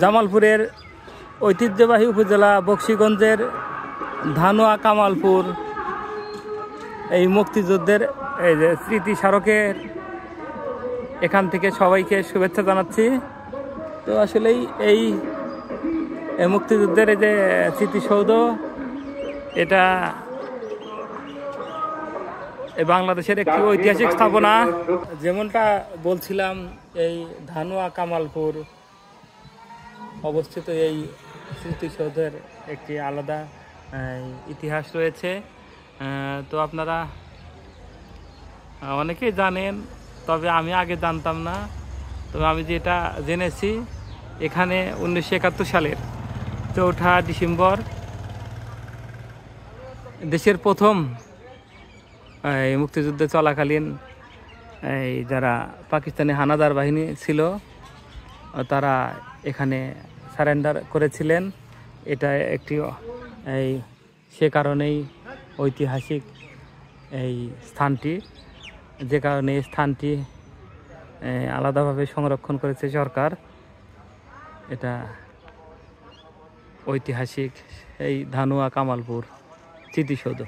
জামালপুরের ঐতিহ্যবাহী উপজেলা বকশীগঞ্জের ধানুয়া কামালপুর এই মুক্তিযুদ্ধের এই যে স্মৃতি স্মারকের এখান থেকে সবাইকে শুভেচ্ছা জানাচ্ছি। তো আসলেই এই মুক্তিযুদ্ধের এই যে স্মৃতিসৌধ, এটা বাংলাদেশের একটি ঐতিহাসিক স্থাপনা। যেমনটা বলছিলাম, এই ধানুয়া কামালপুর অবস্থিত এই স্মৃতিসৌধের একটি আলাদা ইতিহাস রয়েছে। তো আপনারা অনেকেই জানেন, তবে আমি আগে জানতাম না। তবে আমি যেটা জেনেছি, এখানে 1971 সালের 4 ডিসেম্বর দেশের প্রথম এই মুক্তিযুদ্ধে চলাকালীন এই যারা পাকিস্তানি হানাদার বাহিনী ছিল, তারা এখানে সারেন্ডার করেছিলেন। এটা একটি এই সে কারণেই ঐতিহাসিক এই স্থানটি, যে কারণে এই স্থানটি আলাদাভাবে সংরক্ষণ করেছে সরকার। এটা ঐতিহাসিক এই ধানুয়া কামালপুর স্মৃতিসৌধ।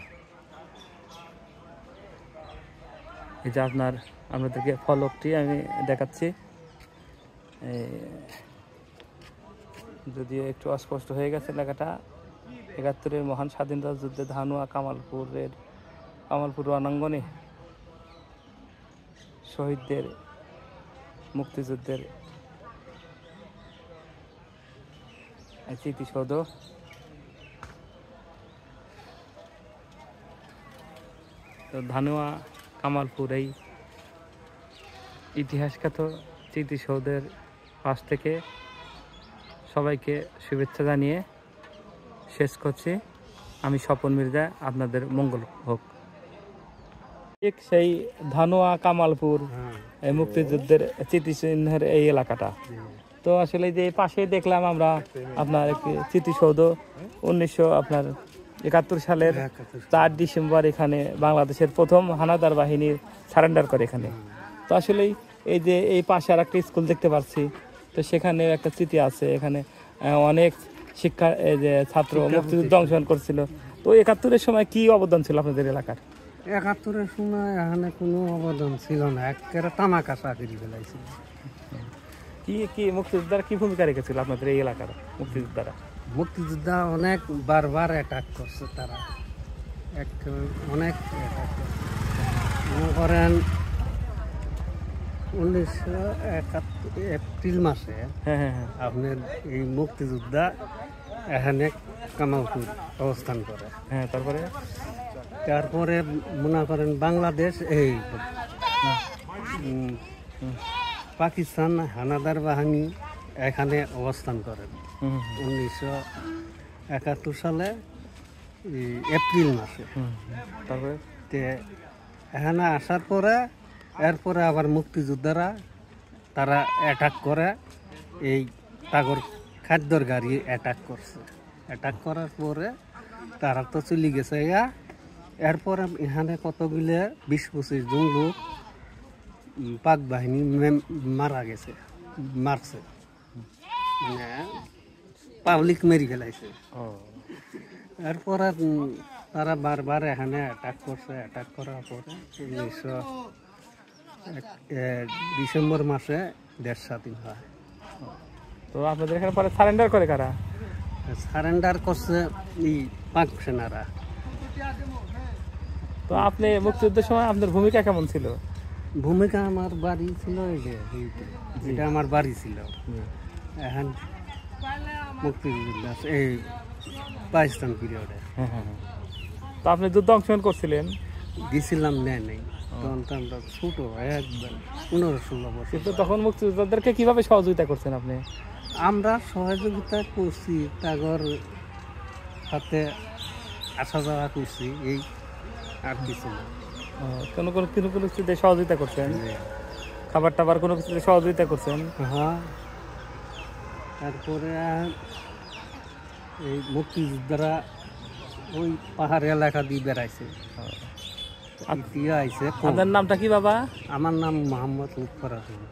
এই যে আপনাদেরকে ফলকটি আমি দেখাচ্ছি, যদিও একটু অস্পষ্ট হয়ে গেছে লেখাটা। 71-এর মহান স্বাধীনতা যুদ্ধে ধানুয়া কামালপুর রণাঙ্গনে শহীদদের মুক্তিযুদ্ধের স্মৃতিসৌধ। তো ধানুয়া কামালপুর এই ইতিহাসখ্যাত স্মৃতিসৌধের পাশ থেকে সবাইকে শুভেচ্ছা জানিয়ে শেষ করছি। আমি স্বপন মির্জা, আপনাদের মঙ্গল হোক। ঠিক সেই ধানুয়া কামালপুর এই মুক্তিযুদ্ধের স্মৃতিচিহ্নের এই এলাকাটা। তো আসলে যে পাশেই দেখলাম আমরা আপনার একটি স্মৃতিসৌধ। 1971 সালের 4 ডিসেম্বর এখানে বাংলাদেশের প্রথম হানাদার বাহিনীর সারেন্ডার করে এখানে। তো আসলেই এই যে এই পাশে আর একটা স্কুল দেখতে পাচ্ছি, তো সেখানে একটা স্মৃতি আছে। এখানে অনেক শিক্ষা এই যে ছাত্র মুক্তিযুদ্ধ অংশগ্রহণ করছিল। তো 71-এর সময় কি অবদান ছিল আপনাদের এলাকার? 71-এর সময় এখানে কোনো অবদান ছিল না, একেবারে তামাকা চাকরি ফেলাইছিল। কি মুক্তিযোদ্ধারা কি ভূমিকা রেখেছিল আপনাদের এই এলাকার মুক্তিযোদ্ধা অনেক বারবার অ্যাটাক করছে, তারা অনেক অ্যাটাক করছে। মনে করেন 1971 এপ্রিল মাসে আপনার এই মুক্তিযোদ্ধা এখানে কামালপুর অবস্থান করে। তারপরে মনে করেন বাংলাদেশ এই পাকিস্তান হানাদার বাহিনী এখানে অবস্থান করেন 1971 সালে এপ্রিল মাসে। তারপরে এখানে আসার পরে এরপরে আবার মুক্তিযোদ্ধারা তারা অ্যাটাক করে, এই তাগর খাদ্যর গাড়ি অ্যাটাক করছে। অ্যাটাক করার পরে তারা তো চলে গেছে। এরপরে এখানে কতগুলো 20-25 জন লোক পাক বাহিনী মারছে, মানে পাবলিক মেরে ফেলাইছে। এরপরে তারা বারবার এখানে অ্যাটাক করছে। অ্যাটাক করার পরে 19 ডিসেম্বর মাসে দেশ স্বাধীন হয়। তো আপনাদের এখানে পরে সারেন্ডার করে কারা? সারেন্ডার করছে এই পাক সেনারা। তো আপনি মুক্তিযুদ্ধের সময় আপনার ভূমিকা কেমন ছিল? ভূমিকা আমার বাড়ি ছিল, এটা আমার বাড়ি ছিল। এখন মুক্তিযুদ্ধ এই পাকিস্তান পিরিয়ডে। তো আপনি যুদ্ধ অংশগ্রহণ করছিলেন? গেছিলাম, নেই তখন তো আমরা ছোট, একবার 15-16 বছর। কিন্তু তখন মুক্তিযোদ্ধাদেরকে কিভাবে সহযোগিতা করছেন আপনি? আমরা সহযোগিতা করছি, তাগর সাথে আসা যাওয়া করছি, এই আর কিছু না। কোনো কিছুতে সহযোগিতা করছেন? খাবার টাবার কোনো কিছুতে সহযোগিতা করছেন? হ্যাঁ। তারপরে এই মুক্তিযোদ্ধারা ওই পাহাড় এলাকা দিয়ে বেড়াইছে। ইতিয়া আইছে কম। আপনার নামটা কি বাবা? আমার নাম মোহাম্মদ লুৎফর হোসেন।